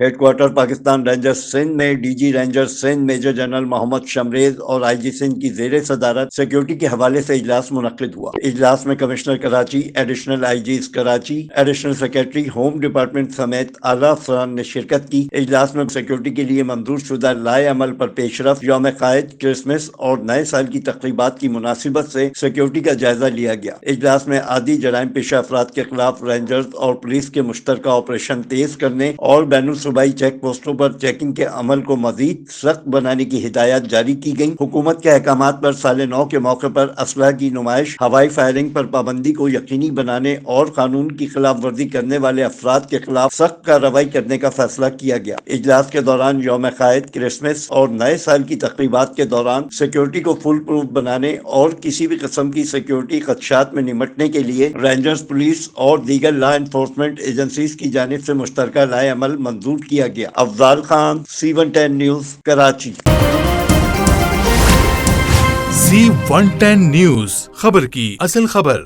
Head quarter Pakistan rangers Sindh میں D G rangers Sindh major general Muhammad Shamrez اور I جی سندھ کی زیر صدارت سیکیورٹی کے حوالے سے اجلاس منعقد ہوا۔ اجلاس میں commissioner Karachi, additional IGs Karachi, additional secretary home department سمیت اعلیٰ افسران نے شرکت کی۔ اجلاس میں سیکیورٹی کے لیے منظور شدہ لائحہ عمل پر پیش رفت، یوم قائد، کرسمس اور نئے سال کی تقریبات کی مناسبت سے سیکیورٹی کا جائزہ لیا گیا۔ اجلاس میں عادی جرائم پیشہ افراد کے خلاف رینجرز اور پولیس کے مشترکہ آپریشن تیز کرنے اور بین صوبائی چیک پوسٹوں پر چیکنگ کے عمل کو مزید سخت بنانے کی ہدایات جاری کی گئیں۔ حکومت کے احکامات پر سال نو کے موقع پر اسلحہ کی نمائش، ہوائی فائرنگ پر پابندی کو یقینی بنانے اور قانون کی خلاف ورزی کرنے والے افراد کے خلاف سخت کارروائی کرنے کا فیصلہ کیا گیا۔ اجلاس کے دوران یوم قائد، کرسمس اور نئے سال کی تقریبات کے دوران سیکیورٹی کو فول پروف بنانے اور کسی بھی قسم کی سیکیورٹی خدشات میں نمٹنے کے لیے رینجرز، پولیس اور دیگر لا انفورسمنٹ ایجنسیز کی جانب سے مشترکہ لائحہ عمل منظور کیا گیا۔ Afzal Khan, C110 news, Karachi. C110 news, خبر کی اصل خبر۔